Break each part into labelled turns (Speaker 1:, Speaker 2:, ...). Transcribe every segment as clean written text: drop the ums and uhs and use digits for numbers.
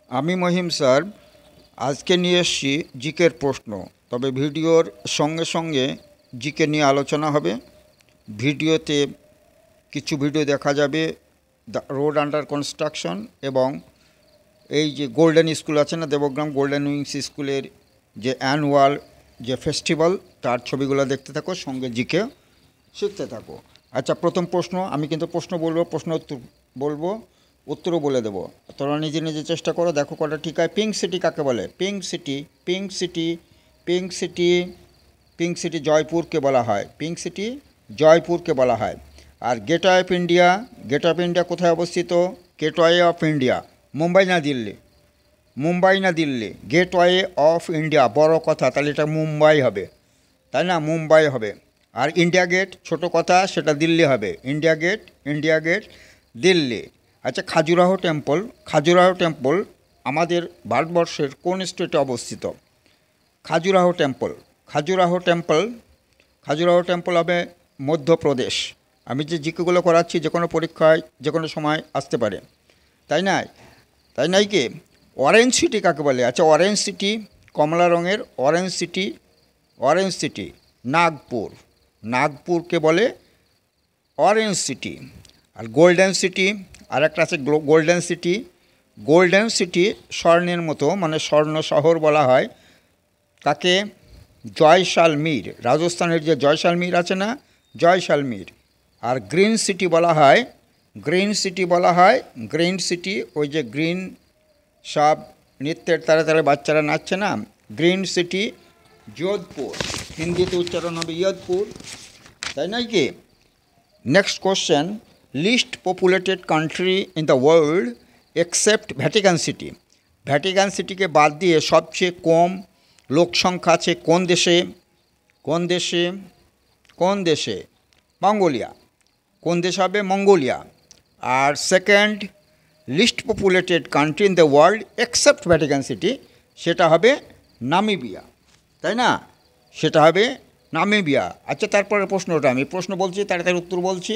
Speaker 1: আমি মহিম স্যার আজকে নিয়ে এসেছি জিকের প্রশ্ন। তবে ভিডিওর সঙ্গে সঙ্গে জিকে নিয়ে আলোচনা হবে। ভিডিওতে কিছু ভিডিও দেখা যাবে দ্য রোড আন্ডার কনস্ট্রাকশন এবং এই যে গোল্ডেন স্কুল আছে না, দেবগ্রাম গোল্ডেন উইংস স্কুলের যে অ্যানুয়াল যে ফেস্টিভ্যাল তার ছবিগুলো দেখতে থাকো, সঙ্গে জিকে শিখতে থাকো। আচ্ছা, প্রথম প্রশ্ন, আমি কিন্তু প্রশ্ন বলবো, প্রশ্ন উত্তর বলবো, উত্তরও বলে দেবো। তোমরা নিজে নিজে চেষ্টা করো, দেখো কটা ঠিক হয়। পিঙ্ক সিটি কাকে বলে? Pink city, pink city, pink city, pink city জয়পুরকে বলা হয়। পিঙ্ক সিটি জয়পুরকে বলা হয়। আর gateway of India, gateway of India কোথায় অবস্থিত? গেটওয়ে অফ ইন্ডিয়া মুম্বাই না দিল্লি? মুম্বাই না দিল্লি? গেটওয়ে অফ ইন্ডিয়া, বড় কথা, তাহলে এটা মুম্বাই হবে, তাই না? মুম্বাই হবে। আর ইন্ডিয়া গেট ছোট কথা, সেটা দিল্লি হবে। India gate, India gate Delhi. আচ্ছা, খাজুরাহো টেম্পল, খাজুরাহো টেম্পল আমাদের ভারতবর্ষের কোন স্টেটে অবস্থিত? Khajuraho temple, Khajuraho temple, Khajuraho temple হবে মধ্যপ্রদেশ। আমি যে জিকেগুলো করাচ্ছি যে কোনো পরীক্ষায় যে কোনো সময় আসতে পারে, তাই না? তাই নাই কি? অরেঞ্জ সিটি কাকে বলে? আচ্ছা, অরেঞ্জ সিটি কমলা রঙের, orange city, orange city Nagpur, নাগপুরকে বলে অরেঞ্জ সিটি। আর গোল্ডেন সিটি আর একটা আছে গোল্ডেন সিটি, গোল্ডেন সিটি স্বর্ণের মতো, মানে স্বর্ণ শহর বলা হয় তাকে জয়সালমীর, রাজস্থানের যে জয়সালমীর আছে না, জয়সালমীর। আর গ্রিন সিটি বলা হয়, গ্রিন সিটি বলা হয়, গ্রিন সিটি ওই যে গ্রিন সব নৃত্যের তারে তারে বাচ্চারা নাচছে না, গ্রিন সিটি যোধপুর, হিন্দিতে উচ্চারণ হবে যোধপুর, তাই নয় কি? Next question, least populated country in the world except Vatican city. Vatican সিটিকে বাদ দিয়ে সবচেয়ে কম লোক সংখ্যা আছে কোন দেশে? কোন দেশে? কোন দেশে? মঙ্গোলিয়া। কোন দেশ হবে? মঙ্গোলিয়া। আর second least populated country in the world except Vatican city, সেটা হবে নামিবিয়া, তাই না? সেটা হবে নামিবিয়া। আচ্ছা, তারপরে প্রশ্নটা আমি প্রশ্ন বলছি, তাড়াতাড়ি উত্তর বলছি,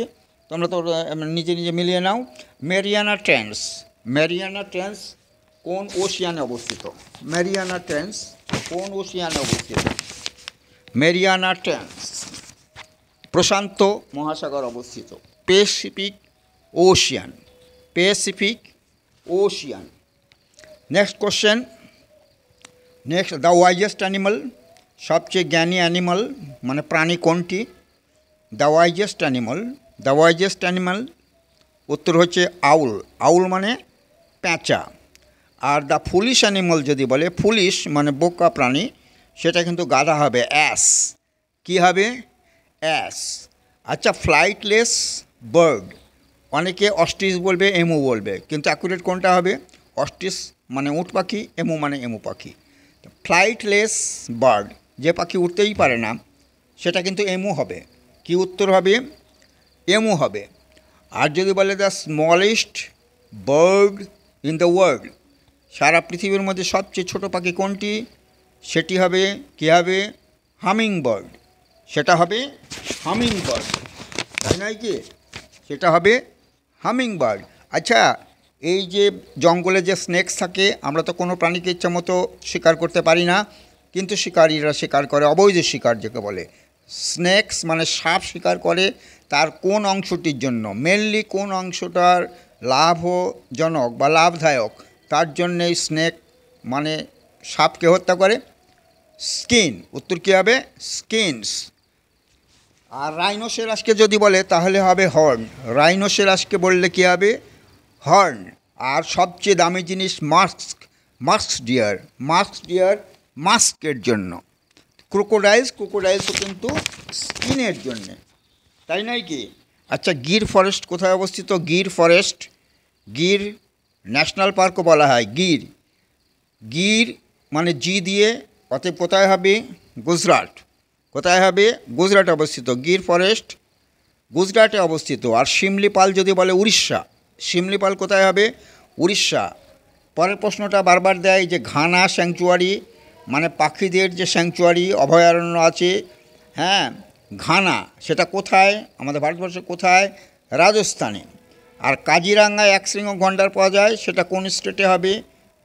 Speaker 1: তোমরা তো নিজে নিজে মিলিয়ে নাও। ম্যারিয়ানা ট্রেঞ্চ, ম্যারিয়ানা ট্রেঞ্চ কোন ওশিয়ানে অবস্থিত? ম্যারিয়ানা ট্রেঞ্চ কোন ওশিয়ানে অবস্থিত? ম্যারিয়ানা ট্রেঞ্চ প্রশান্ত মহাসাগর অবস্থিত, Pacific Ocean, Pacific Ocean. Next question, next, the wisest animal, সবচেয়ে জ্ঞানী অ্যানিমাল মানে প্রাণী কোনটি? The wisest animal, the wisest animal উত্তর হচ্ছে আউল, আউল মানে প্যাঁচা। আর দ্য ফুলিশ অ্যানিমাল যদি বলে, ফুলিশ মানে বোকা প্রাণী, সেটা কিন্তু গাধা হবে, অ্যাস। কী হবে? অ্যাস। আচ্ছা, ফ্লাইটলেস বার্ড, অনেকে অস্ট্রিচ বলবে, এমু বলবে, কিন্তু অ্যাকুরেট কোনটা হবে? অস্ট্রিচ মানে উট পাখি, এমু মানে এমু পাখি। ফ্লাইটলেস বার্ড, যে পাখি উঠতেই পারে না, সেটা কিন্তু এমু হবে। কি উত্তর হবে? এমু হবে। আর যদি বলে the smallest bird in the world, সারা পৃথিবীর মধ্যে সবচেয়ে ছোট পাখি কোনটি? সেটি হবে, কী হবে? হামিং বার্ড, সেটা হবে হামিং বার্ড, তাই নয় কি? সেটা হবে হামিং বার্ড। আচ্ছা, এই যে জঙ্গলে যে স্নেকস থাকে, আমরা তো কোনো প্রাণীকে ইচ্ছা মতো শিকার করতে পারি না, কিন্তু শিকারীরা শিকার করে, অবৈধ শিকার যাকে বলে। স্নেকস মানে সাপ শিকার করে, তার কোন অংশটির জন্য? মেনলি কোন অংশটার লাভজনক বা লাভদায়ক, তার জন্যেই স্নেক মানে সাপকে হত্যা করে? স্কিন, উত্তর কী হবে? স্কিনস। আর রাইনোসেরাসকে যদি বলে তাহলে হবে হর্ন, রাইনোসেরাসকে বললে কী হবে? হর্ন। আর সবচেয়ে দামি জিনিস musk, musk deer, musk deer মাস্কের জন্য। ক্রোকোডাইলস, ক্রোকোডাইলসও কিন্তু স্কিনের জন্যে, তাই নয় কি? আচ্ছা, গির ফরেস্ট কোথায় অবস্থিত? গির ফরেস্ট, গির ন্যাশনাল পার্কও বলা হয় গির, গির মানে জি দিয়ে, অতএব কোথায় হবে? গুজরাট। কোথায় হবে? গুজরাটে অবস্থিত গির ফরেস্ট, গুজরাটে অবস্থিত। আর শিমলিপাল যদি বলে উড়িষ্যা, শিমলিপাল কোথায় হবে? উড়িষ্যা। পরের প্রশ্নটা বারবার দেয় যে ঘানা স্যাংচুয়ারি, মানে পাখিদের যে স্যাংচুয়ারি অভয়ারণ্য আছে, হ্যাঁ, ঘানা, সেটা কোথায়? আমাদের ভারতবর্ষে কোথায়? রাজস্থানে। আর কাজিরাঙ্গায় একশৃঙ্গ গন্ডার পাওয়া যায়, সেটা কোন স্টেটে হবে?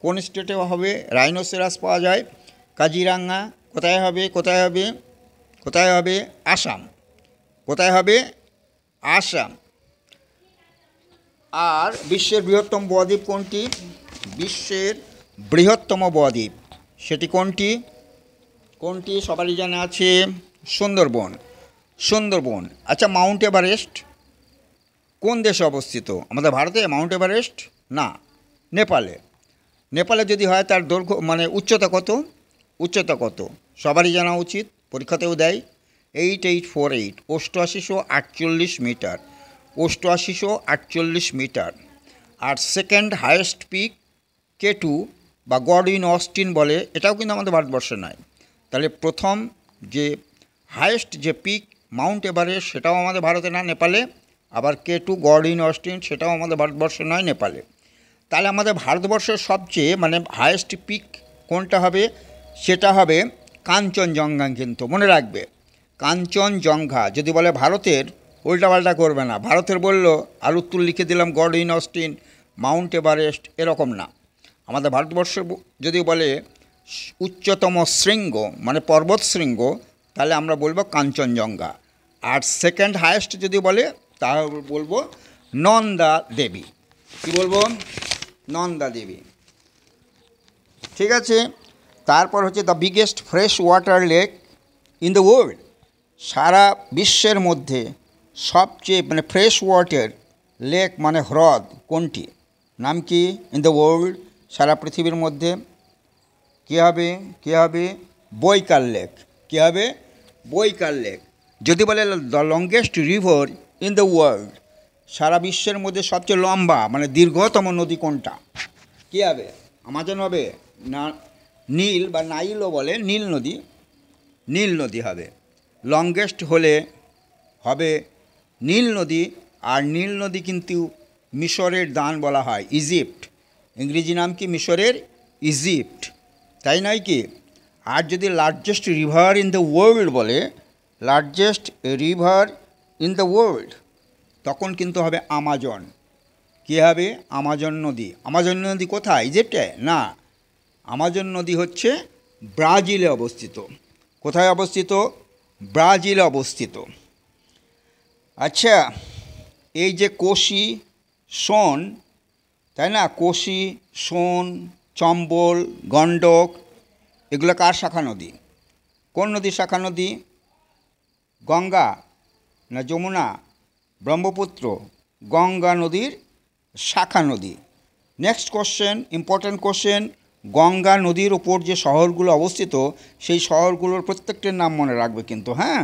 Speaker 1: কোন স্টেটে হবে? রাইনোসেরাস পাওয়া যায় কাজিরাঙ্গা। কোথায় হবে? কোথায় হবে? কোথায় হবে? আসাম। কোথায় হবে? আসাম। আর বিশ্বের বৃহত্তম বদ্বীপ কোনটি? বিশ্বের বৃহত্তম বদ্বীপ সেটি কোনটি? কোনটি সবারই জানা আছে? সুন্দরবন। সুন্দরবন। আচ্ছা, মাউন্ট এভারেস্ট কোন দেশে অবস্থিত? আমাদের ভারতে মাউন্ট এভারেস্ট? না, নেপালে। নেপালে যদি হয় তার দৈর্ঘ্য মানে উচ্চতা কত? উচ্চতা কত সবারই জানা উচিত, পরীক্ষাতেও দেয়। 8848, 8848 মিটার। 8848 মিটার। আর সেকেন্ড হায়েস্ট পিক K2 বা গডউইন অস্টিন বলে, এটাও কিন্তু আমাদের ভারতবর্ষে নয়। তাহলে প্রথম যে হায়েস্ট যে পিক মাউন্ট এভারেস্ট সেটাও আমাদের ভারতে না, নেপালে। আবার K2 গডউইন অস্টিন সেটাও আমাদের ভারতবর্ষে নয়, নেপালে। তাহলে আমাদের ভারতবর্ষের সবচেয়ে মানে হায়েস্ট পিক কোনটা হবে? সেটা হবে কাঞ্চনজঙ্ঘা। কিন্তু মনে রাখবে, কাঞ্চনজঙ্ঘা যদি বলে ভারতের, উল্টাপাল্টা করবে না। ভারতের বললো আর উত্তর লিখে দিলাম গডউইন অস্টিন, মাউন্ট এভারেস্ট, এরকম না। আমাদের ভারতবর্ষের যদি বলে উচ্চতম শৃঙ্গ মানে পর্বত শৃঙ্গ, তাহলে আমরা বলবো কাঞ্চনজঙ্ঘা। আর সেকেন্ড হায়েস্ট যদি বলে তাহলে বলবো নন্দা দেবী। কী বলবো? নন্দা দেবী। ঠিক আছে। তারপর হচ্ছে the biggest fresh water lake in the world. সারা বিশ্বের মধ্যে সবচেয়ে মানে ফ্রেশ ওয়াটার লেক মানে হ্রদ কোনটি? নাম কি? ইন দ্য ওয়ার্ল্ড, সারা পৃথিবীর মধ্যে। কী হবে? কী হবে? Baikal lake. কী হবে? Baikal lake. যদি বলে the longest river in the world, সারা বিশ্বের মধ্যে সবচেয়ে লম্বা মানে দীর্ঘতম নদী কোনটা? কী হবে? আমাজন হবে না, নীল বা নাইলও বলে, নীল নদী। নীল নদী হবে। লংগেস্ট হলে হবে নীল নদী। আর নীল নদী কিন্তু মিশরের দান বলা হয়, ইজিপ্ট। ইংরেজি নাম কি? মিশরের ইজিপ্ট, তাই নয় কি? আর যদি largest river in the world বলে, largest river in the world, তখন কিন্তু হবে আমাজন। কী হবে? আমাজন নদী। আমাজন নদী কোথায়? ইজিপ্টে না, আমাজন নদী হচ্ছে ব্রাজিলে অবস্থিত। কোথায় অবস্থিত? ব্রাজিলে অবস্থিত। আচ্ছা, এই যে কোশি, সোন, তাই না, কোশি, সোন, চম্বল, গণ্ডক, এগুলো কার শাখা নদী? কোন নদীর শাখা নদী? গঙ্গা না যমুনা? ব্রহ্মপুত্র। গঙ্গা নদীর শাখা নদী। Next question, important question. Ganga নদীর ওপর যে শহরগুলো অবস্থিত সেই শহরগুলোর প্রত্যেকটির নাম মনে রাখবে কিন্তু, হ্যাঁ।